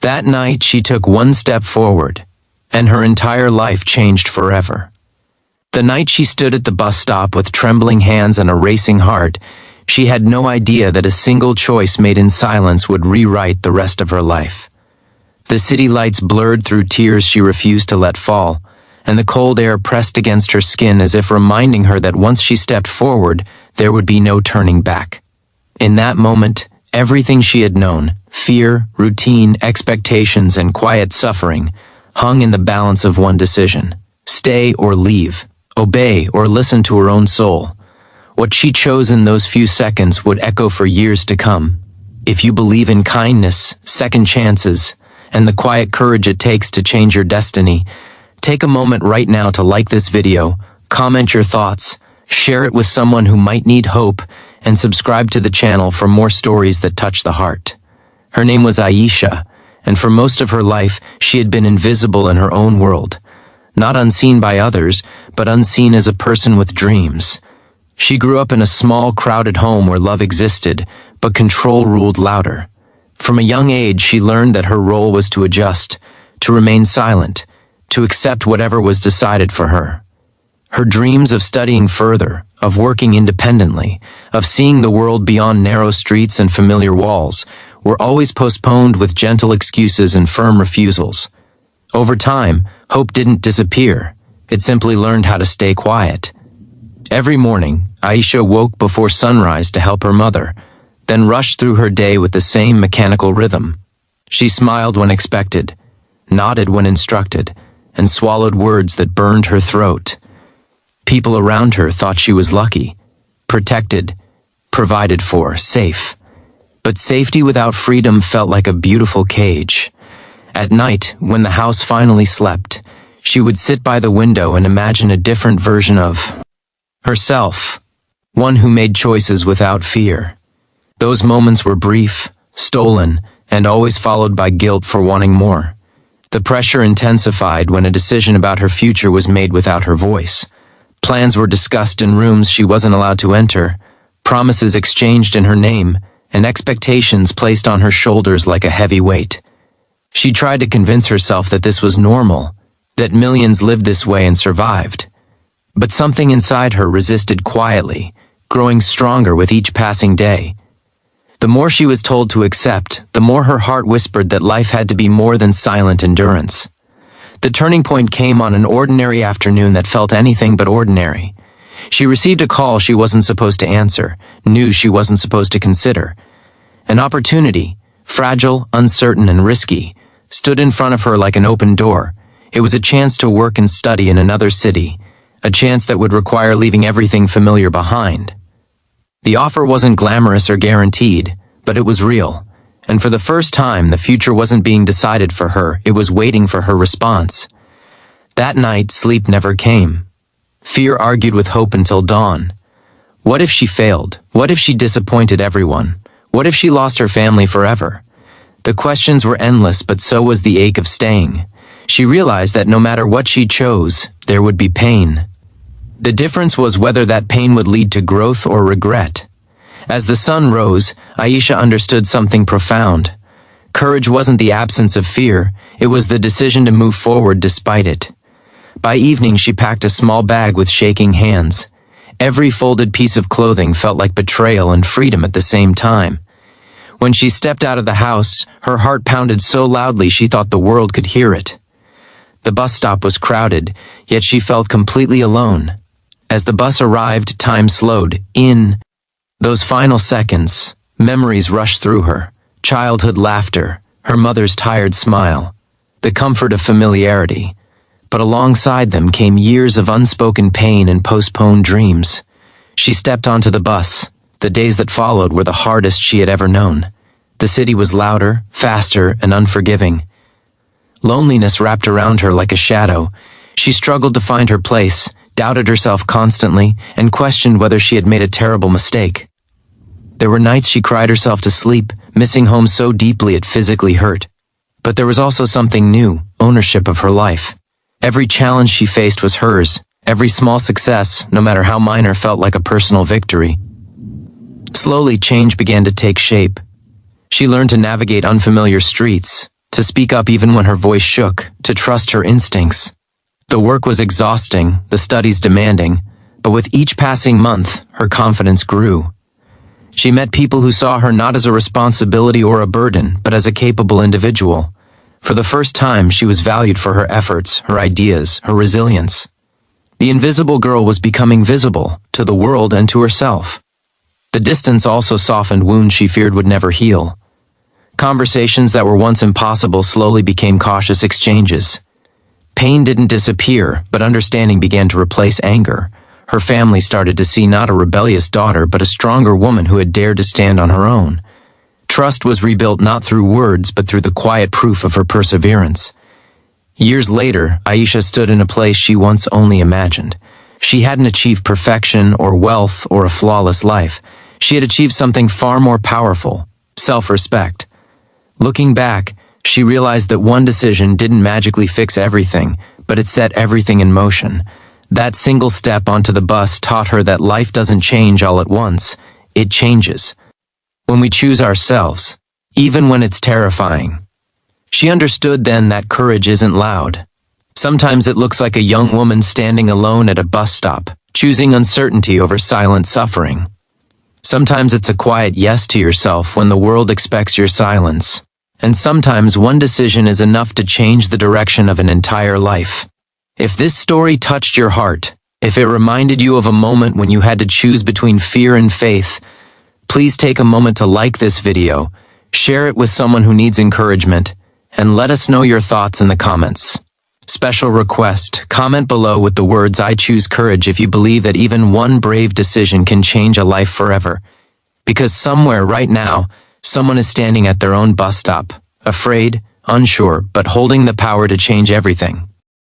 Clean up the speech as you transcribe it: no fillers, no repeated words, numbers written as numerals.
That night, she took one step forward, and her entire life changed forever. The night she stood at the bus stop with trembling hands and a racing heart, she had no idea that a single choice made in silence would rewrite the rest of her life. The city lights blurred through tears she refused to let fall, and the cold air pressed against her skin as if reminding her that once she stepped forward, there would be no turning back. In that moment, everything she had known, fear, routine, expectations, and quiet suffering, hung in the balance of one decision: stay or leave, obey or listen to her own soul. What she chose in those few seconds would echo for years to come. If you believe in kindness, second chances, and the quiet courage it takes to change your destiny, take a moment right now to like this video, comment your thoughts, share it with someone who might need hope, and subscribe to the channel for more stories that touch the heart. Her name was Aisha, and for most of her life, she had been invisible in her own world. Not unseen by others, but unseen as a person with dreams. She grew up in a small, crowded home where love existed, but control ruled louder. From a young age, she learned that her role was to adjust, to remain silent, to accept whatever was decided for her. Her dreams of studying further, of working independently, of seeing the world beyond narrow streets and familiar walls, were always postponed with gentle excuses and firm refusals. Over time, hope didn't disappear. It simply learned how to stay quiet. Every morning, Aisha woke before sunrise to help her mother, then rushed through her day with the same mechanical rhythm. She smiled when expected, nodded when instructed, and swallowed words that burned her throat. People around her thought she was lucky, protected, provided for, safe. But safety without freedom felt like a beautiful cage. At night, when the house finally slept, she would sit by the window and imagine a different version of herself, one who made choices without fear. Those moments were brief, stolen, and always followed by guilt for wanting more. The pressure intensified when a decision about her future was made without her voice. Plans were discussed in rooms she wasn't allowed to enter, promises exchanged in her name, and expectations placed on her shoulders like a heavy weight. She tried to convince herself that this was normal, that millions lived this way and survived. But something inside her resisted quietly, growing stronger with each passing day. The more she was told to accept, the more her heart whispered that life had to be more than silent endurance. The turning point came on an ordinary afternoon that felt anything but ordinary. She received a call she wasn't supposed to answer, news she wasn't supposed to consider. An opportunity, fragile, uncertain, and risky, stood in front of her like an open door. It was a chance to work and study in another city, a chance that would require leaving everything familiar behind. The offer wasn't glamorous or guaranteed, but it was real. And for the first time, the future wasn't being decided for her, it was waiting for her response. That night, sleep never came. Fear argued with hope until dawn. What if she failed? What if she disappointed everyone? What if she lost her family forever? The questions were endless, but so was the ache of staying. She realized that no matter what she chose, there would be pain. The difference was whether that pain would lead to growth or regret. As the sun rose, Aisha understood something profound. Courage wasn't the absence of fear, it was the decision to move forward despite it. By evening, she packed a small bag with shaking hands. Every folded piece of clothing felt like betrayal and freedom at the same time. When she stepped out of the house, her heart pounded so loudly she thought the world could hear it. The bus stop was crowded, yet she felt completely alone. As the bus arrived, time slowed. In those final seconds, memories rushed through her. Childhood laughter, her mother's tired smile, the comfort of familiarity. But alongside them came years of unspoken pain and postponed dreams. She stepped onto the bus. The days that followed were the hardest she had ever known. The city was louder, faster, and unforgiving. Loneliness wrapped around her like a shadow. She struggled to find her place, doubted herself constantly, and questioned whether she had made a terrible mistake. There were nights she cried herself to sleep, missing home so deeply it physically hurt. But there was also something new, ownership of her life. Every challenge she faced was hers. Every small success, no matter how minor, felt like a personal victory. Slowly, change began to take shape. She learned to navigate unfamiliar streets, to speak up even when her voice shook, to trust her instincts. The work was exhausting, the studies demanding, but with each passing month, her confidence grew. She met people who saw her not as a responsibility or a burden, but as a capable individual. For the first time, she was valued for her efforts, her ideas, her resilience. The invisible girl was becoming visible, to the world and to herself. The distance also softened wounds she feared would never heal. Conversations that were once impossible slowly became cautious exchanges. Pain didn't disappear, but understanding began to replace anger. Her family started to see not a rebellious daughter, but a stronger woman who had dared to stand on her own. Trust was rebuilt not through words, but through the quiet proof of her perseverance. Years later, Aisha stood in a place she once only imagined. She hadn't achieved perfection or wealth or a flawless life. She had achieved something far more powerful: self-respect. Looking back, she realized that one decision didn't magically fix everything, but it set everything in motion. That single step onto the bus taught her that life doesn't change all at once, it changes. When we choose ourselves, even when it's terrifying. She understood then that courage isn't loud. Sometimes it looks like a young woman standing alone at a bus stop, choosing uncertainty over silent suffering. Sometimes it's a quiet yes to yourself when the world expects your silence. And sometimes one decision is enough to change the direction of an entire life. If this story touched your heart, if it reminded you of a moment when you had to choose between fear and faith, please take a moment to like this video, share it with someone who needs encouragement, and let us know your thoughts in the comments. Special request, comment below with the words "I choose courage" if you believe that even one brave decision can change a life forever. Because somewhere right now, someone is standing at their own bus stop, afraid, unsure, but holding the power to change everything.